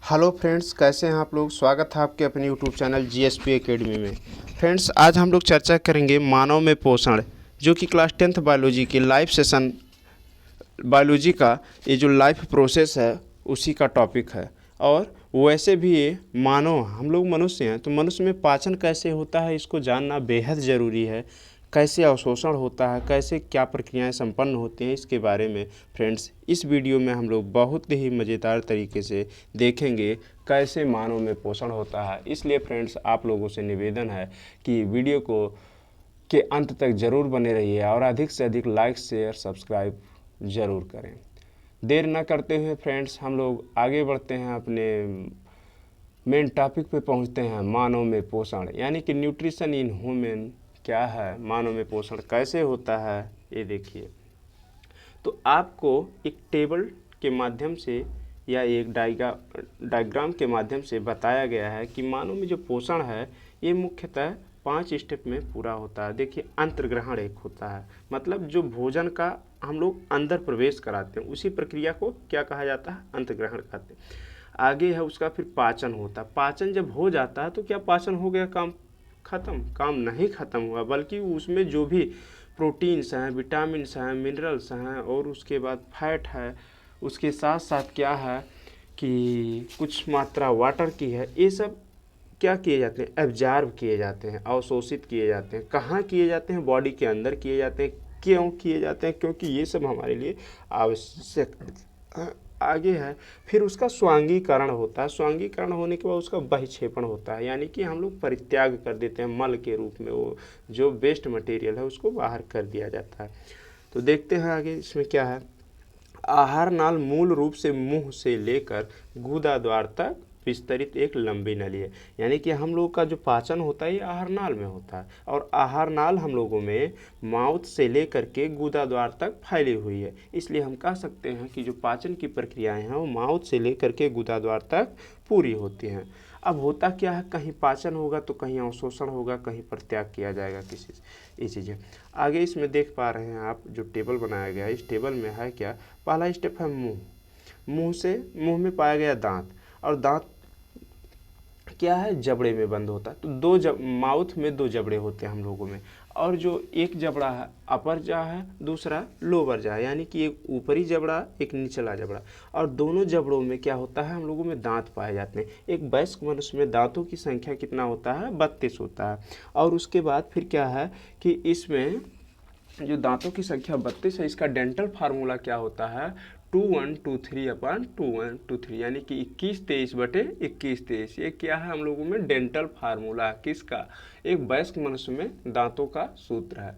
Hello friends, कैसे हैं आप लोग। स्वागत है आपके अपने यूट्यूब चैनल जीएसपी एकेडमी में। फ्रेंड्स, आज हम लोग चर्चा करेंगे मानव में पोषण, जो कि क्लास 10th बायोलॉजी की लाइफ सेशन बायोलॉजी का ये जो लाइफ प्रोसेस है उसी का टॉपिक है। और वैसे भी ये मानव, हम लोग मनुष्य हैं, तो मनुष्य में पाचन कैसे होता है इसको जानना बेहद ज़रूरी है। कैसे अवशोषण होता है, कैसे क्या प्रक्रियाएं संपन्न होती हैं, इसके बारे में फ्रेंड्स इस वीडियो में हम लोग बहुत ही मज़ेदार तरीके से देखेंगे कैसे मानव में पोषण होता है। इसलिए फ्रेंड्स, आप लोगों से निवेदन है कि वीडियो को के अंत तक ज़रूर बने रहिए और अधिक से अधिक लाइक शेयर सब्सक्राइब ज़रूर करें। देर न करते हुए फ्रेंड्स, हम लोग आगे बढ़ते हैं, अपने मेन टॉपिक पे पहुंचते हैं। मानव में पोषण यानी कि न्यूट्रिशन इन ह्यूमन क्या है, मानव में पोषण कैसे होता है, ये देखिए। तो आपको एक टेबल के माध्यम से या एक डायग्राम के माध्यम से बताया गया है कि मानव में जो पोषण है ये मुख्यतः 5 स्टेप में पूरा होता है। देखिए, अंतर्ग्रहण एक होता है, मतलब जो भोजन का हम लोग अंदर प्रवेश कराते हैं उसी प्रक्रिया को क्या कहा जाता है, अंतर्ग्रहण कहते हैं। आगे है उसका फिर पाचन होता है। पाचन जब हो जाता है तो क्या पाचन हो गया, काम खत्म? काम नहीं खत्म हुआ, बल्कि उसमें जो भी प्रोटीन्स हैं, विटामिन्स हैं, मिनरल्स हैं और उसके बाद फैट है, उसके साथ साथ क्या है कि कुछ मात्रा वाटर की है, ये सब क्या किए जाते हैं, एब्जॉर्ब किए जाते हैं, अवशोषित किए जाते हैं। कहाँ किए जाते हैं? बॉडी के अंदर किए जाते हैं। क्यों किए जाते हैं? क्योंकि ये सब हमारे लिए आवश्यक आगे है। फिर उसका स्वांगीकरण होता है। स्वांगीकरण होने के बाद उसका बहिक्षेपण होता है, यानी कि हम लोग परित्याग कर देते हैं मल के रूप में, वो जो वेस्ट मटेरियल है उसको बाहर कर दिया जाता है। तो देखते हैं आगे इसमें क्या है। आहार नाल मूल रूप से मुंह से लेकर गुदा द्वार तक विस्तरित एक लंबी नली है, यानी कि हम लोग का जो पाचन होता है ये आहार नाल में होता है। और आहार नाल हम लोगों में माउथ से लेकर के गुदा द्वार तक फैली हुई है। इसलिए हम कह सकते हैं कि जो पाचन की प्रक्रियाएं हैं वो माउथ से लेकर के गुदा द्वार तक पूरी होती हैं। अब होता क्या है, कहीं पाचन होगा तो कहीं अवशोषण होगा, कहीं परित्याग किया जाएगा किसी ये चीज़ें। आगे इसमें देख पा रहे हैं आप, जो टेबल बनाया गया है इस टेबल में है क्या, पहला स्टेप है मुंह। मुंह में पाया गया दांत, और दांत क्या है, जबड़े में बंद होता है। तो माउथ में 2 जबड़े होते हैं हम लोगों में, और जो एक जबड़ा है अपर जा है, दूसरा लोअर जा है, यानी कि एक ऊपरी जबड़ा एक निचला जबड़ा। और दोनों जबड़ों में क्या होता है, हम लोगों में दांत पाए जाते हैं। एक वयस्क मनुष्य में दांतों की संख्या कितना होता है, 32 होता है। और उसके बाद फिर क्या है कि इसमें जो दांतों की संख्या 32 है, इसका डेंटल फार्मूला क्या होता है, 2123/2123, यानी कि 2123/2123। ये क्या है हम लोगों में, डेंटल फार्मूला किसका, एक वयस्क मनुष्य में दांतों का सूत्र है।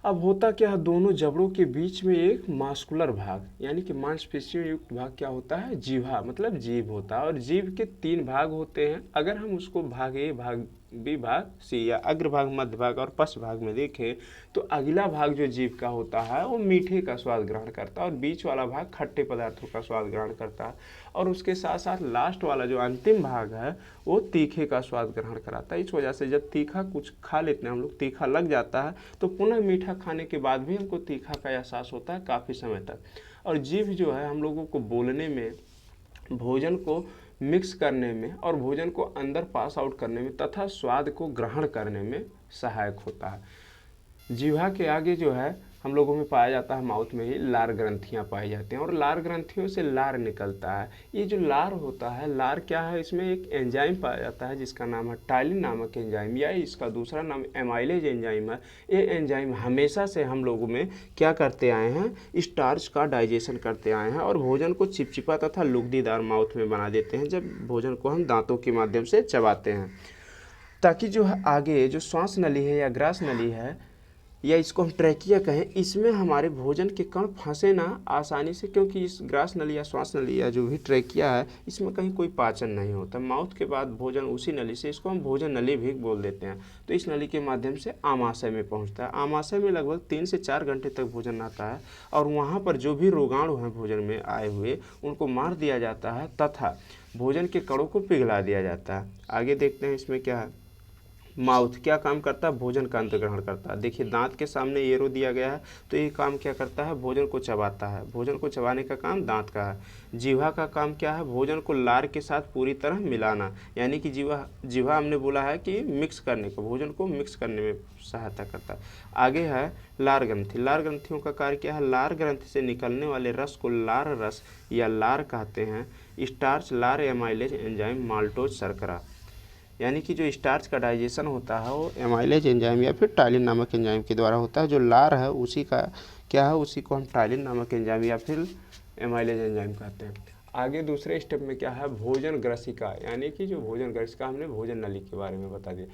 अब होता क्या है, दोनों जबड़ों के बीच में एक मास्कुलर भाग यानी कि मांसपेशियों युक्त भाग क्या होता है, जीवा, मतलब जीभ होता है। और जीभ के 3 भाग होते हैं। अगर हम उसको भाग ए, भाग बी, भाग सी, या अग्रभाग, मध्य भाग और पश्च भाग में देखें तो अगला भाग जो जीभ का होता है वो मीठे का स्वाद ग्रहण करता है, और बीच वाला भाग खट्टे पदार्थों का स्वाद ग्रहण करता है, और उसके साथ साथ लास्ट वाला जो अंतिम भाग है वो तीखे का स्वाद ग्रहण कराता है। इस वजह से जब तीखा कुछ खा लेते हैं हम लोग, तीखा लग जाता है, तो पुनः मीठा खाने के बाद भी हमको तीखा का एहसास होता है काफ़ी समय तक। और जीभ जो है हम लोगों को बोलने में, भोजन को मिक्स करने में और भोजन को अंदर पास आउट करने में तथा स्वाद को ग्रहण करने में सहायक होता है। जीवा के आगे जो है हम लोगों में पाया जाता है, माउथ में ही लार ग्रंथियां पाई जाती हैं, और लार ग्रंथियों से लार निकलता है। ये जो लार होता है, लार क्या है, इसमें एक एंजाइम पाया जाता है जिसका नाम है टाइलिन नामक एंजाइम, या इसका दूसरा नाम एमाइलेज एंजाइम है। ये एंजाइम हमेशा से हम लोगों में क्या करते आए हैं, स्टार्च का डाइजेशन करते आए हैं, और भोजन को चिपचिपा तथा लुगदीदार माउथ में बना देते हैं जब भोजन को हम दांतों के माध्यम से चबाते हैं, ताकि जो है आगे जो श्वास नली है या ग्रास नली है, या इसको हम ट्रैकिया कहें, इसमें हमारे भोजन के कण फंसे ना आसानी से, क्योंकि इस ग्रास नली या श्वास नली या जो भी ट्रैकिया है इसमें कहीं कोई पाचन नहीं होता। माउथ के बाद भोजन उसी नली से, इसको हम भोजन नली भी बोल देते हैं, तो इस नली के माध्यम से आमाशय में पहुंचता है। आमाशय में लगभग 3 से 4 घंटे तक भोजन आता है, और वहाँ पर जो भी रोगाणु हैं भोजन में आए हुए उनको मार दिया जाता है तथा भोजन के कणों को पिघला दिया जाता है। आगे देखते हैं इसमें क्या है। माउथ क्या काम करता है, भोजन का अंत ग्रहण करता है। देखिए दांत के सामने एरो दिया गया है, तो ये काम क्या करता है, भोजन को चबाता है। भोजन को चबाने का काम दांत का है। जीवा का काम क्या है, भोजन को लार के साथ पूरी तरह मिलाना, यानी कि जीवा हमने बोला है कि मिक्स करने को, भोजन को मिक्स करने में सहायता करता है। आगे है लार ग्रंथि। लार ग्रंथियों का कार्य क्या है, लार ग्रंथि से निकलने वाले रस को लार रस या लार कहते हैं। स्टार्च, लार एमाइलेज एंजाइम, माल्टोज, शर्करा, यानी कि जो स्टार्च का डाइजेशन होता है वो एमाइलेज एंजाइम या फिर टाइलिन नामक एंजाइम के द्वारा होता है। जो लार है उसी का क्या है, उसी को हम टाइलिन नामक एंजाइम या फिर एमाइलेज एंजाइम कहते हैं। आगे दूसरे स्टेप में क्या है, भोजन ग्रसिका, यानी कि जो भोजन ग्रसिका हमने भोजन नली के बारे में बता दिया।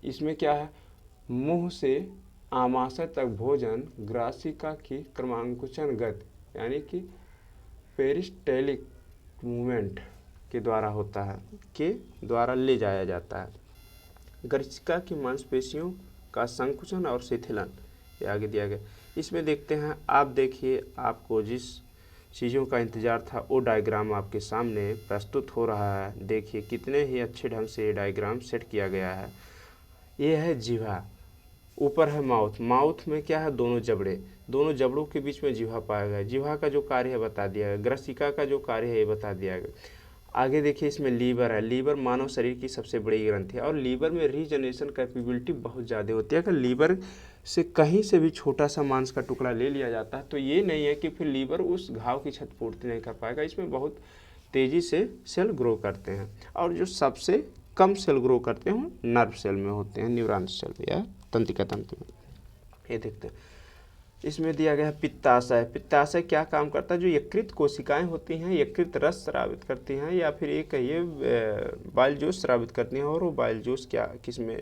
इसमें क्या है, मुंह से आमाशय तक भोजन ग्रासिका की क्रमांकुचन गति, यानी कि पेरिस्टेलिक मूवमेंट के द्वारा होता है, के द्वारा ले जाया जाता है। ग्रसिका की मांसपेशियों का संकुचन और शिथिलन, ये आगे दिया गया। इसमें देखते हैं, आप देखिए, आपको जिस चीज़ों का इंतज़ार था वो डायग्राम आपके सामने प्रस्तुत हो रहा है। देखिए कितने ही अच्छे ढंग से ये डायग्राम सेट किया गया है। ये है जिह्वा, ऊपर है माउथ। माउथ में क्या है, दोनों जबड़े, दोनों जबड़ों के बीच में जिह्वा पाया गया। जिह्वा का जो कार्य है बता दिया गया, ग्रसिका का जो कार्य है ये बता दिया गया। आगे देखिए इसमें लीवर है। लीवर मानव शरीर की सबसे बड़ी ग्रंथि है और लीवर में रीजनरेशन कैपेबिलिटी बहुत ज़्यादा होती है। अगर लीवर से कहीं से भी छोटा सा मांस का टुकड़ा ले लिया जाता है तो ये नहीं है कि फिर लीवर उस घाव की क्षतिपूर्ति नहीं कर पाएगा। इसमें बहुत तेज़ी से सेल ग्रो करते हैं और जो सबसे कम सेल ग्रो करते हैं वो नर्व सेल में होते हैं, न्यूरॉन सेल या तंत्रिका तंतु में। ये देखते हैं, इसमें दिया गया है पित्ताशय। पित्ताशय क्या काम करता है, जो यकृत कोशिकाएं होती हैं यकृत रस स्रावित करती हैं या फिर एक ये बाइल जूस स्रावित करती हैं, और वो बाइल जूस क्या किस में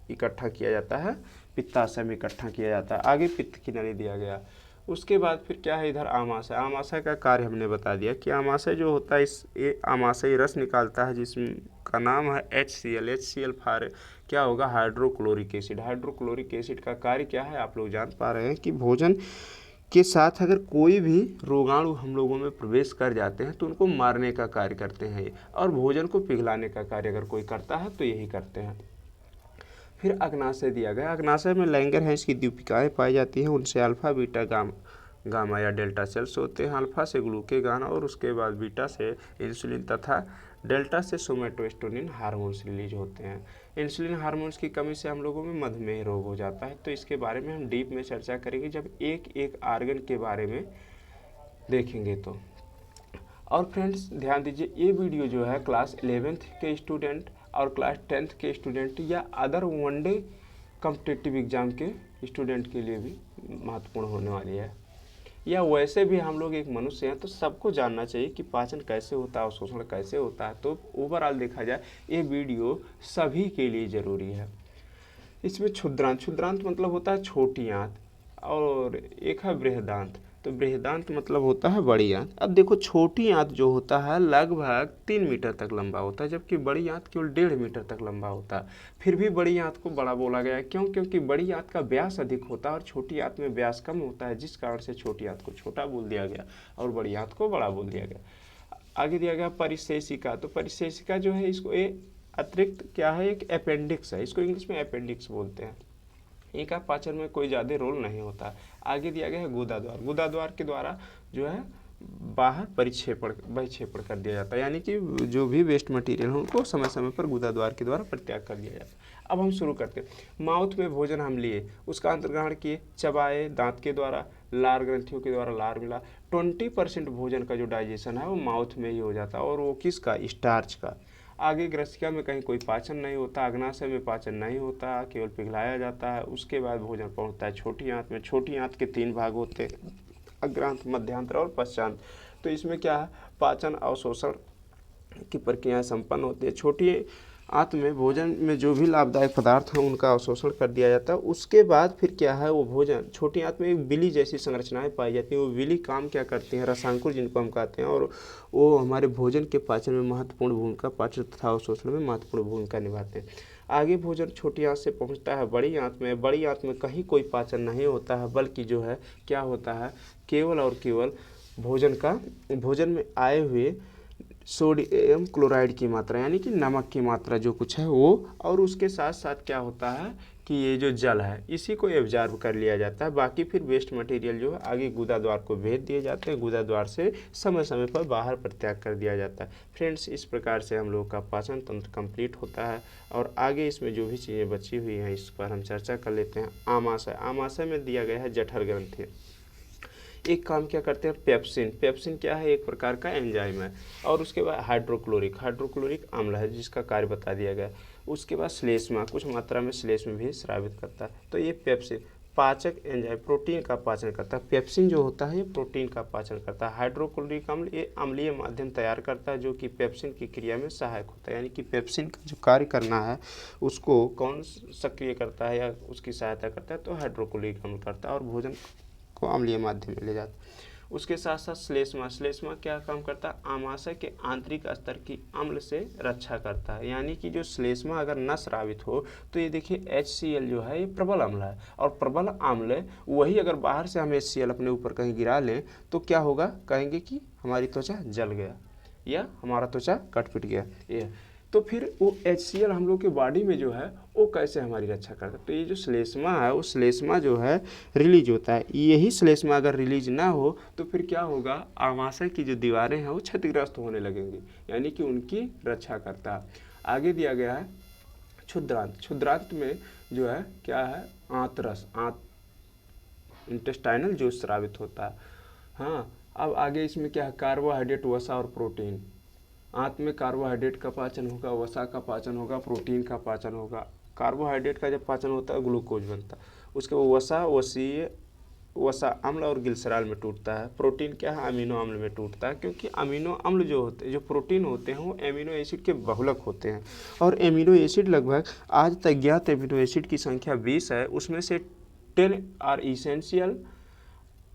इकट्ठा किया जाता है, पित्ताशय में इकट्ठा किया जाता है। आगे पित्त की नली दिया गया। उसके बाद फिर क्या है, इधर आमाशय। आमाशय का कार्य हमने बता दिया कि आमाशय जो होता है ये आमाशय रस निकालता है जिसका नाम है HCl। HCl फार क्या होगा, हाइड्रोक्लोरिक एसिड। हाइड्रोक्लोरिक एसिड का कार्य क्या है, आप लोग जान पा रहे हैं कि भोजन के साथ अगर कोई भी रोगाणु हम लोगों में प्रवेश कर जाते हैं तो उनको मारने का कार्य करते हैं ये, और भोजन को पिघलाने का कार्य अगर कोई करता है तो यही करते हैं। फिर अग्नाशय दिया गया। अग्नाशय में लैंगरहैंस की द्वीपिकाएँ पाई जाती हैं, उनसे अल्फा बीटा गामा या डेल्टा सेल्स होते हैं। अल्फा से ग्लूकेगान और उसके बाद बीटा से इंसुलिन तथा डेल्टा से सोमेटोस्टेरोन हार्मोन्स रिलीज होते हैं। इंसुलिन हार्मोन्स की कमी से हम लोगों में मधुमेह रोग हो जाता है, तो इसके बारे में हम डीप में चर्चा करेंगे जब एक एक आर्गन के बारे में देखेंगे तो। और फ्रेंड्स ध्यान दीजिए, ये वीडियो जो है क्लास 11th के स्टूडेंट और क्लास 10th के स्टूडेंट या अदर वनडे कॉम्पिटिटिव एग्ज़ाम के स्टूडेंट के लिए भी महत्वपूर्ण होने वाली है। या वैसे भी हम लोग एक मनुष्य हैं तो सबको जानना चाहिए कि पाचन कैसे होता है और शोषण कैसे होता है। तो ओवरऑल देखा जाए ये वीडियो सभी के लिए ज़रूरी है। इसमें क्षुद्रांत, क्षुद्रांत मतलब होता है छोटी आंत, और एक है बृहदांत। तो बृहदांत मतलब होता है बड़ी आंत। अब देखो छोटी आंत जो होता है लगभग 3 मीटर तक लंबा होता है, जबकि बड़ी आंत केवल 1.5 मीटर तक लंबा होता है। फिर भी बड़ी आंत को बड़ा बोला गया है, क्यों? क्योंकि बड़ी आंत का व्यास अधिक होता है और छोटी आंत में व्यास कम होता है, जिस कारण से छोटी आंत को छोटा बोल दिया गया और बड़ी आंत को बड़ा बोल दिया गया। आगे दिया गया परिशेषिका। तो परिशेषिका जो है इसको अतिरिक्त क्या है, एक अपेंडिक्स है, इसको इंग्लिश में अपेंडिक्स बोलते हैं। इनका पाचन में कोई ज़्यादा रोल नहीं होता। आगे दिया गया है गुदाद्वार। गुदाद्वार के द्वारा जो है बाहर बहिक्षेपण कर दिया जाता है, यानी कि जो भी वेस्ट मटेरियल है उनको समय समय पर गुदाद्वार के द्वारा परित्याग कर दिया जाता है। अब हम शुरू करते हैं। माउथ में भोजन हम लिए, उसका अंतर्ग्रहण किए, चबाए, दांत के द्वारा, लार ग्रंथियों के द्वारा लार मिला। 20% भोजन का जो डाइजेशन है वो माउथ में ही हो जाता है, और वो किसका, स्टार्च का। आगे ग्रसिका में कहीं कोई पाचन नहीं होता, अग्नाशय में पाचन नहीं होता, केवल पिघलाया जाता है। उसके बाद भोजन पहुंचता है छोटी आंत में। छोटी आंत के 3 भाग होते हैं, अग्रांत, मध्यांतर और पश्चांत। तो इसमें क्या है, पाचन और शोषण की प्रक्रियाएं संपन्न होती है। छोटी आंत में भोजन में जो भी लाभदायक पदार्थ हैं उनका अवशोषण कर दिया जाता है। उसके बाद फिर क्या है, वो भोजन, छोटी आंत में एक विली जैसी संरचनाएं पाई जाती हैं। वो विली काम क्या करती हैं, रसांकुर जिनको हम कहते हैं, और वो हमारे भोजन के पाचन में महत्वपूर्ण भूमिका, पाचन तथा अवशोषण में महत्वपूर्ण भूमिका निभाते हैं। आगे भोजन छोटी आंत से पहुंचता है बड़ी आंत में। बड़ी आंत में कहीं कोई पाचन नहीं होता है, बल्कि जो है क्या होता है, केवल और केवल भोजन में आए हुए सोडियम क्लोराइड की मात्रा यानी कि नमक की मात्रा जो कुछ है वो, और उसके साथ साथ क्या होता है कि ये जो जल है इसी को एब्जॉर्ब कर लिया जाता है। बाकी फिर वेस्ट मटेरियल जो है आगे गुदा द्वार को भेज दिए जाते हैं, गुदा द्वार से समय समय पर बाहर परित्याग कर दिया जाता है। फ्रेंड्स, इस प्रकार से हम लोग का पाचन तंत्र कंप्लीट होता है। और आगे इसमें जो भी चीज़ें बची हुई हैं इस पर हम चर्चा कर लेते हैं। आमाशय, आमाशय में दिया गया है जठर ग्रंथि। एक काम क्या करते हैं, पेप्सिन। पेप्सिन क्या है, एक प्रकार का एंजाइम है। और उसके बाद हाइड्रोक्लोरिक, हाइड्रोक्लोरिक अम्ल है जिसका कार्य बता दिया गया। उसके बाद श्लेष्मा, कुछ मात्रा में श्लेष्मा भी स्रावित करता है। तो ये पेप्सिन पाचक एंजाइम, प्रोटीन का पाचन करता है। पेप्सिन जो होता है ये प्रोटीन का पाचन करता है। हाइड्रोक्लोरिक अम्ल ये अम्लीय माध्यम तैयार करता है जो कि पेप्सिन की क्रिया में सहायक होता है। यानी कि पेप्सिन का जो कार्य करना है उसको कौन सक्रिय करता है या उसकी सहायता करता है, तो हाइड्रोक्लोरिक अम्ल करता है और भोजन को अम्लीय माध्यम में ले जाता है। उसके साथ साथ श्लेष्मा, श्लेष्मा क्या काम करता है, आमाशय के आंतरिक स्तर की अम्ल से रक्षा करता है। यानी कि जो श्लेष्मा अगर न स्रावित हो तो ये देखिए HCl जो है ये प्रबल अम्ल है, और प्रबल अम्ल वही अगर बाहर से हम HCl अपने ऊपर कहीं गिरा लें तो क्या होगा, कहेंगे कि हमारी त्वचा जल गया या हमारा त्वचा कट पिट गया। ये तो फिर वो HCl हम लोग के बॉडी में जो है वो कैसे हमारी रक्षा करता है, तो ये जो श्लेष्मा है वो श्लेष्मा जो है रिलीज होता है। यही श्लेष्मा अगर रिलीज ना हो तो फिर क्या होगा, आमाशय की जो दीवारें हैं वो क्षतिग्रस्त होने लगेंगी, यानी कि उनकी रक्षा करता है। आगे दिया गया है क्षुद्रांत। क्षुद्रांत में जो है क्या है, आंतरस, इंटेस्टाइनल जो स्रावित होता है। हाँ, अब आगे इसमें क्या है, कार्बोहाइड्रेट, वसा और प्रोटीन। आंत में कार्बोहाइड्रेट का पाचन होगा, वसा का पाचन होगा, प्रोटीन का पाचन होगा। कार्बोहाइड्रेट का जब पाचन होता है ग्लूकोज बनता है, उसके बाद वसा, वसीय वसा अम्ल और ग्लिसरॉल में टूटता है। प्रोटीन क्या है, अमीनो अम्ल में टूटता है, क्योंकि अमीनो अम्ल जो होते हैं, जो प्रोटीन होते हैं वो एमिनो एसिड के बहुलक होते हैं। और एमिनो एसिड लगभग आज तक ज्ञात एमिनो एसिड की संख्या 20 है, उसमें से 10 आर इसेंशियल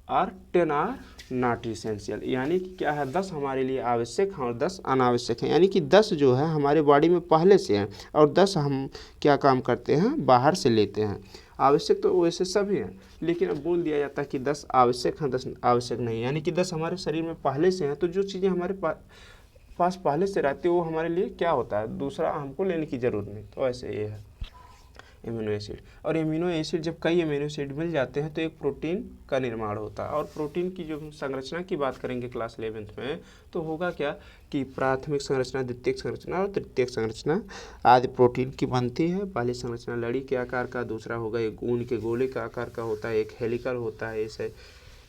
और 10 आर नॉट इसेंशियल। यानी कि क्या है, 10 हमारे लिए आवश्यक हैं और 10 अनावश्यक हैं। यानी कि 10 जो है हमारे बॉडी में पहले से हैं और 10 हम क्या काम करते हैं, बाहर से लेते हैं। आवश्यक तो वैसे सभी हैं, लेकिन अब बोल दिया जाता है कि 10 आवश्यक हैं, 10 आवश्यक नहीं। यानी कि 10 हमारे शरीर में पहले से हैं, तो जो चीज़ें हमारे पास पहले से रहती है वो हमारे लिए क्या होता है, दूसरा हमको लेने की ज़रूरत नहीं। तो ऐसे ये है एमिनो एसिड। और एमिनो एसिड जब कई एमिनो एसिड मिल जाते हैं तो एक प्रोटीन का निर्माण होता है। और प्रोटीन की जो संरचना की बात करेंगे क्लास 11th में, तो होगा क्या कि प्राथमिक संरचना, द्वितीयक संरचना और तृतीयक संरचना आदि प्रोटीन की बनती है। पहली संरचना लड़ी के आकार का, दूसरा होगा एक ऊन के गोले का आकार का होता है, एक हेलिकल होता है। ऐसे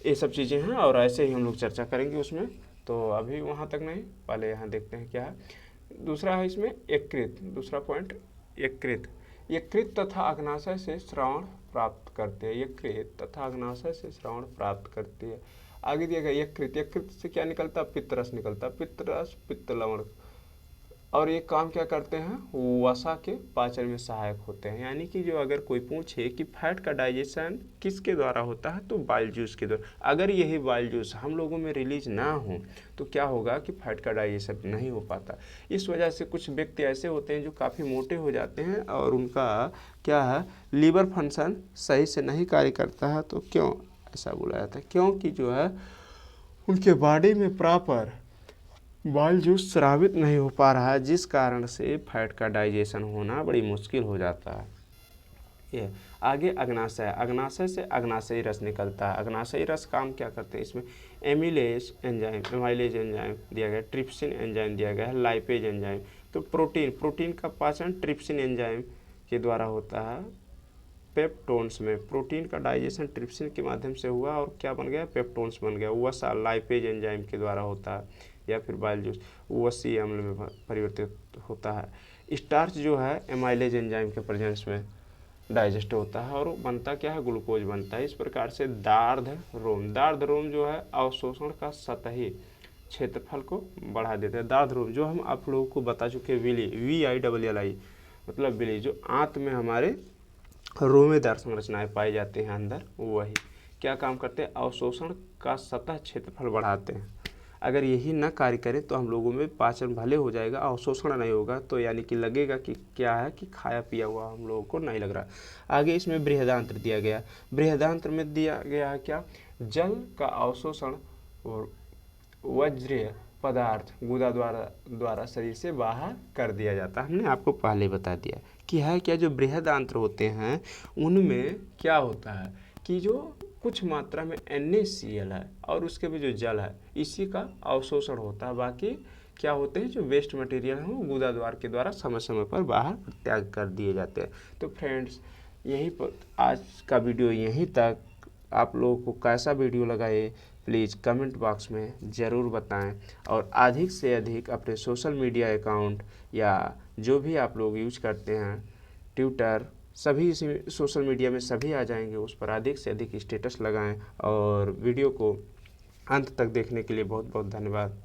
ये सब चीज़ें हैं और ऐसे ही हम लोग चर्चा करेंगे उसमें। तो अभी वहाँ तक नहीं, पहले यहाँ देखते हैं क्या है। दूसरा है इसमें यकृत, दूसरा पॉइंट यकृत। यकृत तथा अग्नाशय से श्रवण प्राप्त करते हैं, यकृत तथा अग्नाशय से श्रवण प्राप्त करती है। आगे दिया गया यकृत, यकृत से क्या निकलता है, पित्तरस निकलता है, पित्तरस पित्त लवण। और ये काम क्या करते हैं, वसा के पाचन में सहायक होते हैं। यानी कि जो अगर कोई पूछे कि फैट का डाइजेशन किसके द्वारा होता है, तो बाइल जूस के द्वारा। अगर यही बाइल जूस हम लोगों में रिलीज ना हो तो क्या होगा कि फैट का डाइजेशन नहीं हो पाता। इस वजह से कुछ व्यक्ति ऐसे होते हैं जो काफ़ी मोटे हो जाते हैं और उनका क्या है, लीवर फंक्शन सही से नहीं कार्य करता है। तो क्यों ऐसा बोला जाता है, क्योंकि जो है उनके बॉडी में प्रॉपर बाइल जूस स्रावित नहीं हो पा रहा है, जिस कारण से फैट का डाइजेशन होना बड़ी मुश्किल हो जाता है। ये आगे अग्नाशय, अग्नाशय से अग्नाशयी रस निकलता है। अग्नाशयी रस काम क्या करते हैं, इसमें एमिलेज एंजाइम, एमाइलेज एंजाइम दिया गया, ट्रिप्सिन एंजाइम दिया गया है, लाइपेज एंजाइम। तो प्रोटीन का पाचन ट्रिप्सिन एंजाइम के द्वारा होता है। पेप्टोन्स में प्रोटीन का डाइजेशन ट्रिप्सिन के माध्यम से हुआ और क्या बन गया, पेप्टोन्स बन गया। वसा लाइपेज एंजाइम के द्वारा होता है, या फिर बाइल जूस वसीय अम्ल में परिवर्तित होता है। स्टार्च जो है एमाइलेज एंजाइम के प्रेजेंस में डाइजेस्ट होता है और बनता क्या है, ग्लूकोज बनता है। इस प्रकार से दार्ढ रोम जो है अवशोषण का सतही क्षेत्रफल को बढ़ा देता है। दार्ढ रोम जो हम आप लोगों को बता चुके हैं, VILLI मतलब विली, जो आंत में हमारे रोमेदार संरचनाएं पाई जाती हैं अंदर, वही क्या काम करते हैं, अवशोषण का सतह क्षेत्रफल बढ़ाते हैं। अगर यही न कार्य करे तो हम लोगों में पाचन भले हो जाएगा, अवशोषण नहीं होगा, तो यानी कि लगेगा कि क्या है कि खाया पिया हुआ हम लोगों को नहीं लग रहा। आगे इसमें बृहदांत्र दिया गया, बृहदांत्र में दिया गया है क्या, जल का अवशोषण और वज्र पदार्थ गुदा द्वारा शरीर से बाहर कर दिया जाता है। हमने आपको पहले बता दिया कि है क्या, जो बृहद आंत्र होते हैं उनमें क्या होता है कि जो कुछ मात्रा में NaCl है और उसके भी जो जल है इसी का अवशोषण होता है। बाकी क्या होते हैं, जो वेस्ट मटेरियल है वो गुदा द्वार के द्वारा समय समय पर बाहर त्याग कर दिए जाते हैं। तो फ्रेंड्स, यहीं पर आज का वीडियो यहीं तक। आप लोगों को कैसा वीडियो लगा ये प्लीज़ कमेंट बॉक्स में ज़रूर बताएं और अधिक से अधिक अपने सोशल मीडिया अकाउंट या जो भी आप लोग यूज करते हैं, ट्विटर, सभी इसी सोशल मीडिया में सभी आ जाएंगे, उस पर अधिक से अधिक स्टेटस लगाएं। और वीडियो को अंत तक देखने के लिए बहुत बहुत धन्यवाद।